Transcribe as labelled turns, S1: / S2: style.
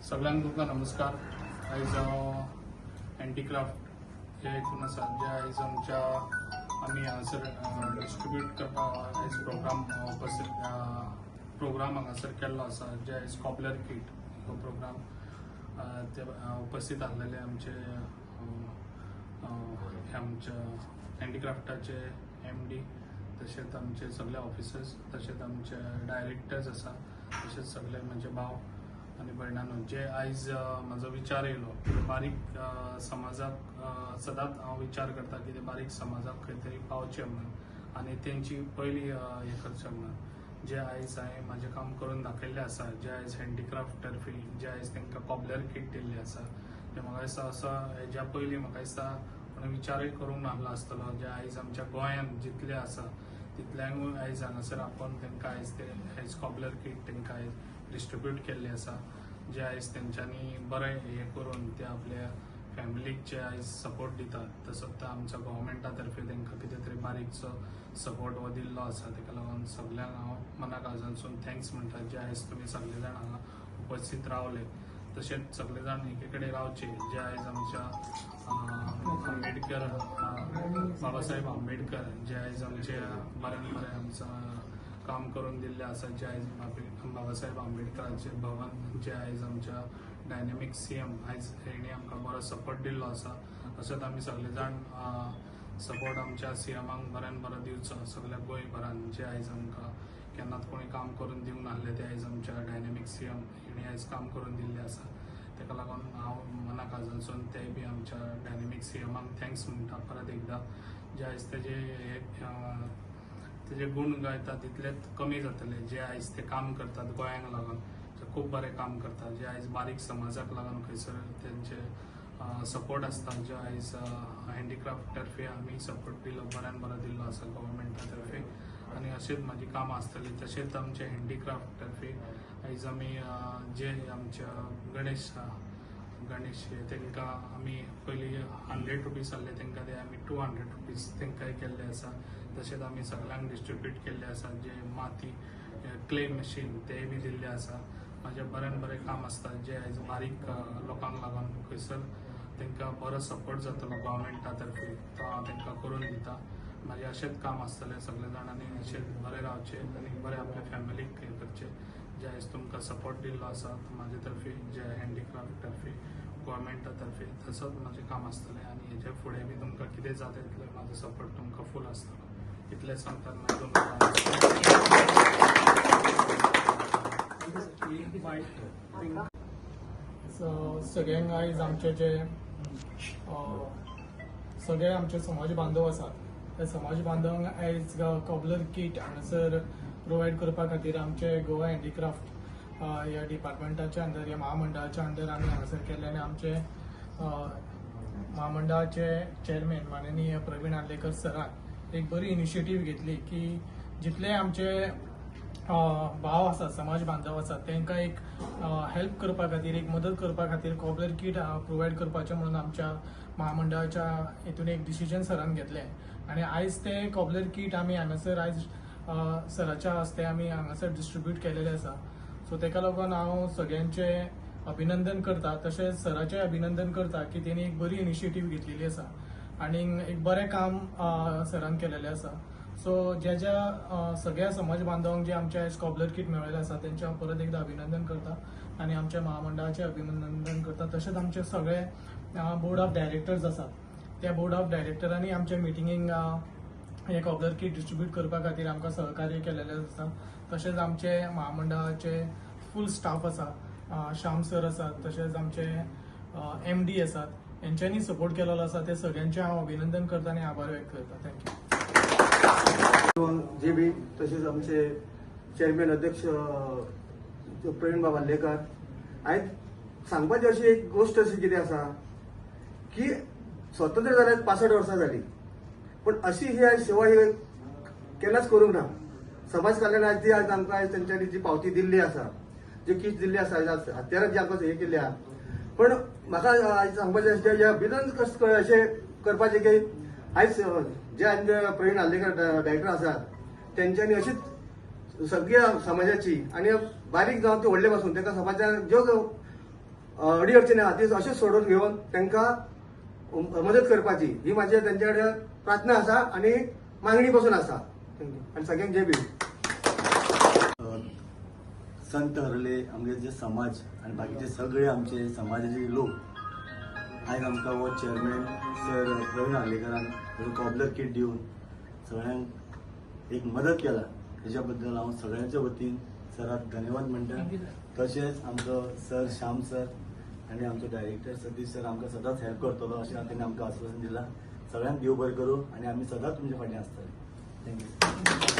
S1: सगळ्यांक तुमकां नमस्कार। आयज हँडीक्राफ्ट हे हितून आसा जे आयज आमी हांगासर डिस्ट्रीब्यूट करपाक आयज प्रोग्राम हांगासर केल्लो आसा। जे आयज कॉबलर किट हो प्रोग्राम ते उपस्थित आसलेले आमचे हँडीक्राफ्टाचे MD, तशेंच आमचे सगळे ऑफिसर्स, तशेंच आमचे डायरेक्टर्स आसा, तशेंच सगळे म्हणजे भाव आनी भयणांनो, जे आयज म्हजो विचार येयलो की बारीक समाजाक सदांच हांव विचार करता की बारीक समाजाक खंय तरी पावचें म्हणून आनी तेंची पयली हें करचें म्हणून जे आयज हांवें म्हाजें काम करून दाखयल्लें आसा। जे आयज हँडीक्राफ्ट तर्फे जे आयज तांकां कॉबलर किट दिल्ली आसा, ते म्हाका दिसता असो हेज्या पयलीं म्हाका दिसता कोणें विचारूय करूंक नासलो आसतलो। जे आयज आमच्या गोंयांत जितले आसा तितल्यांकूय आयज हांगासर आपण तांकां आयज ते आयज कॉबलर किट तांकां आयज डिस्ट्रीब्यूट केल्ली आसा। जे आयज तेंच्यांनी बरें हें करून ते आपल्या फॅमिलीक जे आयज सपोर्ट दितात, तसोच तो आमच्या गव्हर्मेंटा तर्फे तांकां कितें तरी बारीकसो सपोर्ट हो दिल्लो आसा। ताका लागून सगळ्यांक हांव मनाकाळजानसून थँक्स म्हणटा जे आयज तुमी सगळे जाण हांगा उपस्थित रावले। तशेंच सगळे जाण एके कडेन रावचे जे आयज आमच्या आंबेडकर बाबासाहेब आंबेडकर जे आयज आमचे बऱ्यान बरें आमचं काम करून दिल्ले आसा। जे आयज बाबासाहेब आंबेडकराचे भवन जे आयज आमच्या डायनॅमिक CM आयज हेणी आमकां बरो सपोर्ट दिल्लो आसा। तशेंच आमी सगळे जाण सपोर्ट आमच्या CMाक बऱ्यान बरो दिवचो सगळ्या गोंयभरान। जे आयज आमकां केन्नाच कोणी काम करून दिवंक नासलें ते आयज आमच्या डायनॅमिक CM हेणी आयज काम करून दिल्लें आसा। ताका लागून हांव मनाकाळजानसून ते बी आमच्या डायनॅमिक CMाक थँक्स म्हणटा परत एकदां। जे आयज तेजे गूण गायता तितलेच कमी जातले। जे आयज ते काम करतात गोंयांक लागून ते खूब बरें काम करतात। जे आयज बारीक समाजाक लागून खंयसर तेंचे सपोर्ट आसता। जे आयज हँडीक्राफ्ट तर्फे आमी सपोर्ट दिल्लो बऱ्यान बरो दिल्लो आसा गव्हर्मेंटा तर्फे, आनी अशीच म्हाजी कामां आसतली। तशेंच आमचे हँडीक्राफ्ट तर्फे आयज आमी जे आमच्या गणेश तांकां आमी पयलीं 100 रुपीज आहले तांकां ते आमी 200 रुपीज तांकांय केल्ले आसा। तशेंच आमी सगळ्यांक डिस्ट्रीब्यूट केल्ले आसा। जे माती क्ले मशीन ते बी दिल्ले आसा। म्हाजें बऱ्यान बरें काम आसता जे आयज बारीक लोकांक लागून खंयसर तांकां बरो सपोर्ट जातलो गव्हर्मेंटा तर्फे तो हांव तांकां करून दिता। म्हाजें अशेंच काम आसतलें सगळे जाणांनी अशेंच बरें रावचें आनी बरें आपल्या फॅमिलीक हें करचें। जे आयज तुमकां सपोर्ट दिल्लो आसा म्हाजे तर्फे, जे हँडीक्राफ्ट तर्फे, गव्हर्मेंटा तर्फे, तसोच म्हाजें काम आसतलें आनी हेजे फुडें बी तुमकां कितें जाता तितलें म्हाजो सपोर्ट तुमकां फूल आसतलो। इतलें सांगतात
S2: सगळ्यांक आयज आमचे जे सगळे आमचे समाज बांधव आसात ते समाज बांधवांक आयज कॉबलर किट हांगासर प्रोवायड करपा खातीर आमचे गोवा हँडीक्राफ्ट ह्या डिपार्टमेंटाच्या अंडर ह्या महामंडळाच्या अंडर आमी हांगासर केल्ले। आनी आमचे महामंडळाचे चेअरमॅन माननीय प्रवीण आर्लेकर सरान एक बरी इनिशिएटीव घेतली की जितले आमचे भाव आसात समाज बांधव आसात तांकां एक हेल्प करपा खातीर, एक मदत करपा खातीर कॉबलर किट प्रोवायड करपाचें म्हणून आमच्या महामंडळाच्या हितून एक डिसिजन सरान घेतलें। आनी आयज ते कॉबलर किट आमी हांगासर आयज सराच्या हस्ते आमी हांगासर डिस्ट्रीब्यूट केलेले आसा। सो ताका लागून हांव सगळ्यांचे अभिनंदन करता, तशेंच सराचें अभिनंदन करता की तेणी एक बरी इनिशिएटीव घेतलेली आसा आनी एक बरें काम सरान केलेलें आसा। सो ज्या सगळ्या समाज बांधवांक जे आमच्या आयज कॉबलर किट मेळिल्लें आसा तेंचें हांव परत एकदां अभिनंदन करता आनी आमच्या महामंडळाचें अभिनंदन करता। तशेंच आमचे सगळे बोर्ड ऑफ डायरेक्टर्स आसात त्या बोर्ड ऑफ डायरेक्टरांनी आमच्या मिटिंगेक हे कॉबलर किट डिस्ट्रीब्यूट करपा खातीर आमकां सहकार्य केलेलें आसा। तशेंच आमचे महामंडळाचे फूल स्टाफ आसा, श्याम सर आसात, तशेंच आमचे MD आसात, हेंच्यांनी सपोर्ट केलेलो आसा। ते सगळ्यांचे हांव अभिनंदन करता आनी आभार व्यक्त करता। थँक्यू।
S3: जे बी तसेच आमचे चेअरमॅन अध्यक्ष प्रवीण बाबा आर्लेकर, आयज सांगपाची अशी एक गोष्ट अशी कितें आसा की स्वतंत्र जाल्यार 65 वर्सां जाली, पण अशी ही सेवा ही केन्नाच करूंक ना। समाज कल्याण आज आमकां आयज तेंच्यांनी जी पावती दिल्ली आसा, जे किट दिल्ली आसा, हत्यारां जी आमकां हे केल्या, पण म्हाका आयज सांगपाचें अशें अभिनंदन कशें करपाचें की आयज जे प्रवीण आर्लेकर डायरेक्टर आसात तेंच्यांनी अशीच सगळ्या समाजाची आणि बारीक जावन ते व्हडले पासून तांकां समाजात ज्यो अडी अडचणी आहा ती अश्योच सोडून घेवन तांकां मदत करपाची ही माझी तेंचे कडेन प्रार्थना आसा आणि मागणी पासून आसा. थँक्यू आणि सगळ्यांक जय भीम.
S4: संत हरले आमचे जे समाज आणि बाकीचे सगळे आमचे समाजाचे लोक आयज आमकां हो चेअरमॅन सर प्रवीण आर्लेकरान कॉबलर किट दिवन सगळ्यांक एक मदत केला तेच्या बद्दल हांव सगळ्यांच्या वतीन सराक धन्यवाद म्हणटा. तशेंच आमचो सर श्याम सर आणि आमचो डायरेक्टर सतीश सर आमकां सदांच हेल्प करतलो अशें ताणें आमकां आश्वासन दिलां. सगळ्यांक देव बरें करूं आणि आमी सदांच तुमचे फाटीं आसतले. थँक्यू.